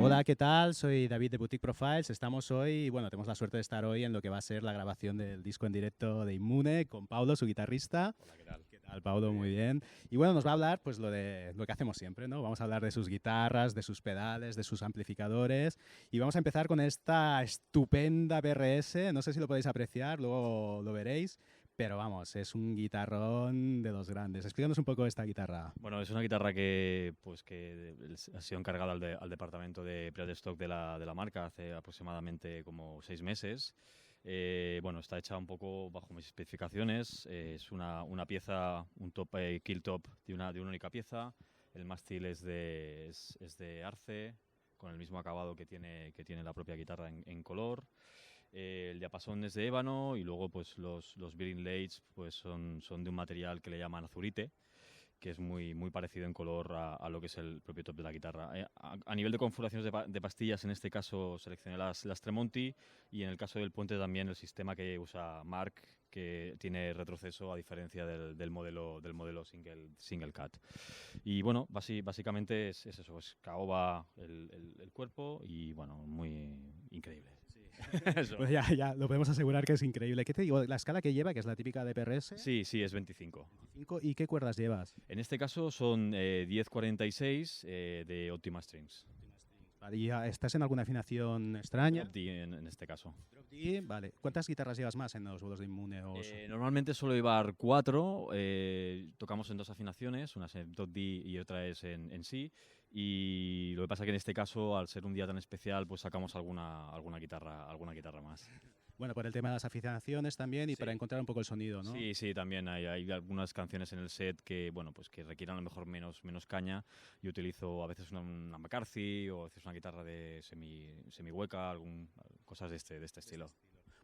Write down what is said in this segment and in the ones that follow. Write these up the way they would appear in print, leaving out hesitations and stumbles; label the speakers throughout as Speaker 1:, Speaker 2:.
Speaker 1: Hola, ¿qué tal? Soy David de Boutique Profiles. Estamos hoy, bueno, tenemos la suerte de estar hoy en lo que va a ser la grabación del disco en directo de Inmune con Paulo, su guitarrista.
Speaker 2: Hola, ¿qué tal?
Speaker 1: ¿Qué tal, Paulo? Muy bien. Y bueno, nos va a hablar pues lo que hacemos siempre, ¿no? Vamos a hablar de sus guitarras, de sus pedales, de sus amplificadores y vamos a empezar con esta estupenda BRS. No sé si lo podéis apreciar, luego lo veréis. Pero vamos, es un guitarrón de los grandes. Explícanos un poco esta guitarra.
Speaker 2: Bueno, es una guitarra que ha sido encargada al departamento de pre-stock de la marca hace aproximadamente como 6 meses. Bueno, está hecha un poco bajo mis especificaciones. Es una pieza, un top, kill top de una única pieza. El mástil es de arce, con el mismo acabado que tiene la propia guitarra en color. El diapasón es de ébano y luego pues los bearing blades pues son de un material que le llaman azurite, que es muy parecido en color a lo que es el propio top de la guitarra. A nivel de configuraciones de pastillas, en este caso seleccioné las Tremonti, y en el caso del puente también el sistema que usa Mark, que tiene retroceso a diferencia del modelo single cut. Y bueno, básicamente es eso, es caoba el cuerpo y bueno, muy increíble. Eso.
Speaker 1: Pues ya lo podemos asegurar que es increíble. ¿Qué te digo? La escala que lleva, que es la típica de PRS,
Speaker 2: Sí, es 25.
Speaker 1: 25, ¿y qué cuerdas llevas?
Speaker 2: En este caso son 1046 de Optima Strings.
Speaker 1: Vale, ¿y estás en alguna afinación extraña?
Speaker 2: Drop D en este caso.
Speaker 1: Drop D, vale. ¿Cuántas guitarras llevas más en los bolos de Inmune?
Speaker 2: Normalmente suelo llevar 4. Tocamos en 2 afinaciones, una es en Drop D y otra es en Si. Y lo que pasa que en este caso, al ser un día tan especial, pues sacamos alguna guitarra más.
Speaker 1: Bueno, por el tema de las afinaciones también y para
Speaker 2: Sí.
Speaker 1: encontrar un poco el sonido, ¿no?
Speaker 2: Sí, también hay algunas canciones en el set que, bueno, pues que requieran a lo mejor menos caña. Yo utilizo a veces una McCarthy o a veces una guitarra de semi hueca, cosas de este estilo.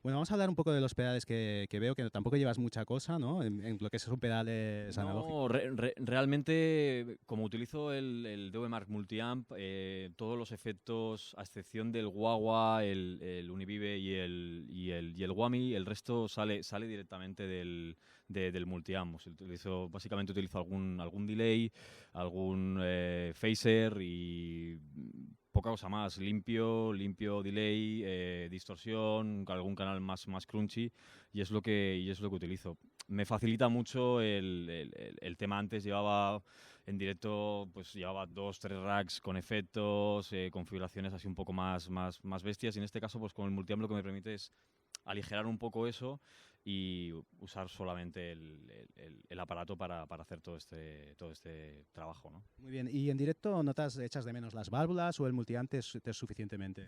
Speaker 1: Bueno, vamos a hablar un poco de los pedales que veo, que tampoco llevas mucha cosa, ¿no? En lo que son pedales analógicos.
Speaker 2: No, realmente, como utilizo el DV Mark Multiamp, todos los efectos, a excepción del wah-wah, el Univibe y el Whammy, el resto sale directamente del Multiamp. O sea, básicamente utilizo algún delay, algún phaser y poca cosa más. Limpio delay, distorsión, algún canal más crunchy, y es lo que utilizo. Me facilita mucho el tema. Antes en directo, pues llevaba 2, 3 racks con efectos, configuraciones así un poco más bestias, y en este caso pues con el Multiamp lo que me permite es aligerar un poco eso y usar solamente el aparato para hacer todo este trabajo, ¿no?
Speaker 1: Muy bien. ¿Y en directo notas, echas de menos las válvulas o el multiamp te es suficientemente?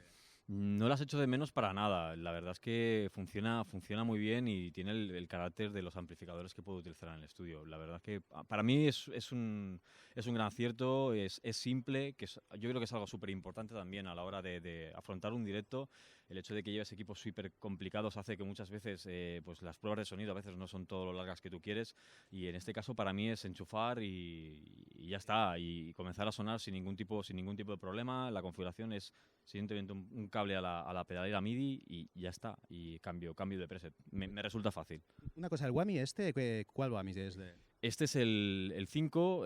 Speaker 2: No las echo de menos para nada. La verdad es que funciona muy bien y tiene el carácter de los amplificadores que puedo utilizar en el estudio. La verdad es que para mí es un gran acierto, es simple, yo creo que es algo súper importante también a la hora de afrontar un directo. El hecho de que lleves equipos súper complicados hace que muchas veces pues las pruebas de sonido a veces no son todo lo largas que tú quieres, y en este caso para mí es enchufar y ya está, y comenzar a sonar sin ningún tipo de problema. La configuración es simplemente un cable a la pedalera MIDI y ya está. Y cambio de preset. Me resulta fácil.
Speaker 1: Una cosa, el Whammy este, ¿cuál Whammy es?
Speaker 2: Este es el 5.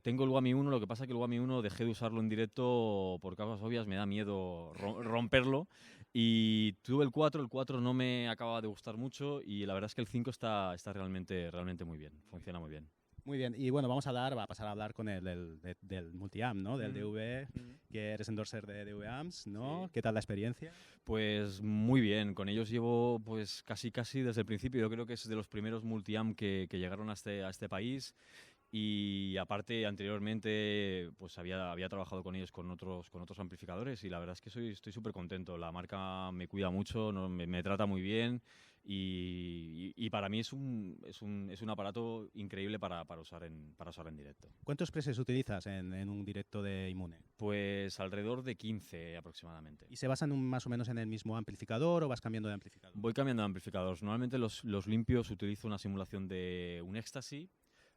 Speaker 2: Tengo el Whammy 1. Lo que pasa es que el Whammy 1 dejé de usarlo en directo por causas obvias. Me da miedo romperlo. Y tuve el 4. El 4 no me acaba de gustar mucho. Y la verdad es que el 5 está realmente muy bien. Funciona muy bien.
Speaker 1: Muy bien, y bueno, va a pasar a hablar con del multiamp, ¿no? Del DV, que eres endorser de DV Amps, ¿no?
Speaker 2: Sí.
Speaker 1: ¿Qué tal la experiencia?
Speaker 2: Pues muy bien, con ellos llevo pues casi desde el principio. Yo creo que es de los primeros multiamp que llegaron a este país, y aparte anteriormente pues había trabajado con ellos con otros amplificadores, y la verdad es que estoy súper contento. La marca me cuida mucho, ¿no? Me trata muy bien, y para mí es un aparato increíble para usar en directo.
Speaker 1: ¿Cuántos presets utilizas en un directo de Inmune?
Speaker 2: Pues alrededor de 15 aproximadamente.
Speaker 1: ¿Y se basan más o menos en el mismo amplificador o vas cambiando de amplificador?
Speaker 2: Voy cambiando de amplificadores. Normalmente los limpios utilizo una simulación de un Ecstasy.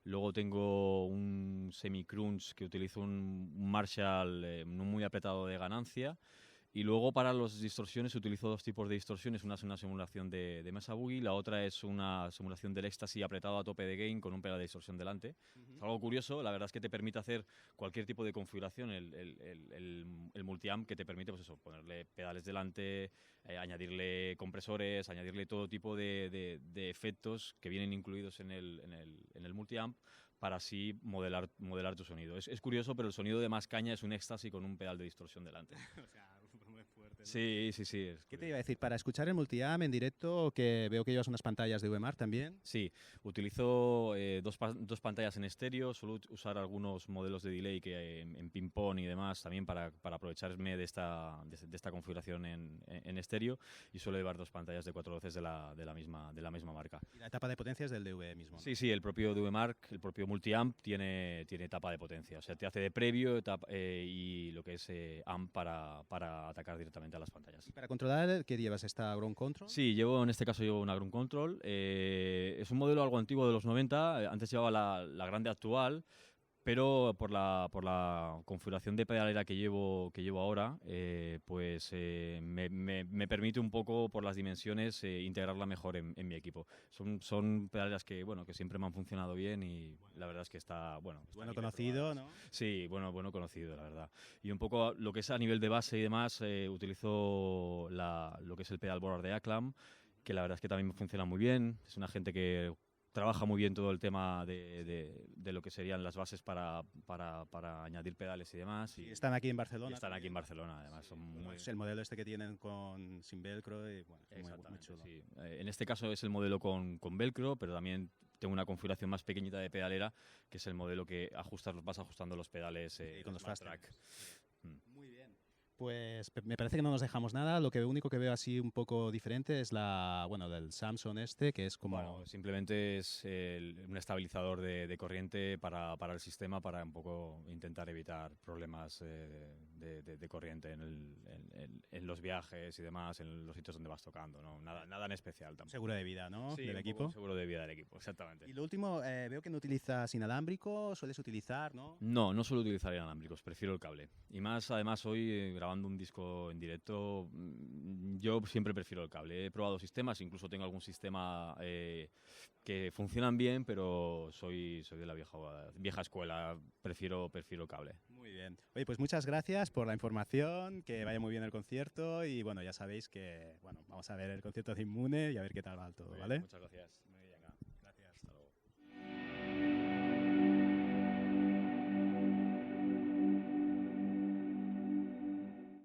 Speaker 2: Luego tengo un semi-crunch que utilizo un Marshall no muy apretado de ganancia. Y luego para las distorsiones utilizo dos tipos de distorsiones. Una es una simulación de Mesa Boogie, la otra es una simulación del éxtasis apretado a tope de gain con un pedal de distorsión delante. Es algo curioso, la verdad es que te permite hacer cualquier tipo de configuración, el multiamp que te permite pues eso, ponerle pedales delante, añadirle compresores, añadirle todo tipo de efectos que vienen incluidos en el multiamp para así modelar tu sonido. Es curioso, pero el sonido de más caña es un éxtasis con un pedal de distorsión delante.
Speaker 1: O sea, muy fuerte, ¿no?
Speaker 2: Sí, sí, sí.
Speaker 1: ¿Qué te iba a decir? Para escuchar el multiamp en directo, que veo que llevas unas pantallas de VMAR también.
Speaker 2: Sí, utilizo dos pantallas en estéreo, suelo usar algunos modelos de delay que en ping-pong y demás también para aprovecharme de esta configuración en estéreo, y suelo llevar dos pantallas de 4 voces de la misma marca.
Speaker 1: Y la etapa de potencia es del DV mismo, ¿no?
Speaker 2: Sí, sí, el propio DV Mark, el propio multiamp tiene etapa de potencia, o sea, te hace de previo y lo que es amp para atacar directamente a las pantallas.
Speaker 1: ¿Y para controlar qué llevas? ¿Esta Ground Control?
Speaker 2: Sí, en este caso llevo una Ground Control. Es un modelo algo antiguo de los 90. Antes llevaba la grande actual, pero por la configuración de pedalera que llevo ahora, me permite un poco, por las dimensiones, integrarla mejor en mi equipo. Son pedaleras que siempre me han funcionado bien, y la verdad es que está
Speaker 1: bueno
Speaker 2: bien
Speaker 1: conocido,
Speaker 2: probadas.
Speaker 1: ¿no?
Speaker 2: Sí, bueno conocido, la verdad. Y un poco lo que es a nivel de base y demás, utilizo lo que es el pedalboard de Aclam, que la verdad es que también me funciona muy bien. Es una gente que trabaja muy bien todo el tema de lo que serían las bases para añadir pedales y demás.
Speaker 1: Y están aquí en Barcelona.
Speaker 2: Están aquí en Barcelona, además. Son
Speaker 1: Es el modelo este que tienen sin velcro y bueno, es muy chulo.
Speaker 2: Sí. En este caso es el modelo con velcro, pero también tengo una configuración más pequeñita de pedalera, que es el modelo que vas ajustando los pedales
Speaker 1: con los fast
Speaker 2: track.
Speaker 1: Muy bien. Pues me parece que no nos dejamos nada. Lo único que veo así un poco diferente es del Samsung que es como...
Speaker 2: Bueno, simplemente es un estabilizador de corriente para el sistema, para un poco intentar evitar problemas de corriente en los viajes y demás, en los sitios donde vas tocando, ¿no? Nada en especial tampoco.
Speaker 1: Seguro de vida, ¿no?
Speaker 2: Sí,
Speaker 1: del equipo.
Speaker 2: Seguro de vida del equipo, exactamente.
Speaker 1: Y lo último, veo que no utilizas inalámbrico, sueles utilizar, ¿no?
Speaker 2: No suelo utilizar inalámbricos, prefiero el cable. Y más, además, hoy grabando un disco en directo, yo siempre prefiero el cable. He probado sistemas, incluso tengo algún sistema que funcionan bien, pero soy de la vieja escuela, prefiero el cable.
Speaker 1: Muy bien. Oye, pues muchas gracias por la información, que vaya muy bien el concierto, y bueno, ya sabéis que vamos a ver el concierto de Inmune y a ver qué tal va todo, ¿vale?
Speaker 2: Muchas gracias. Muy bien.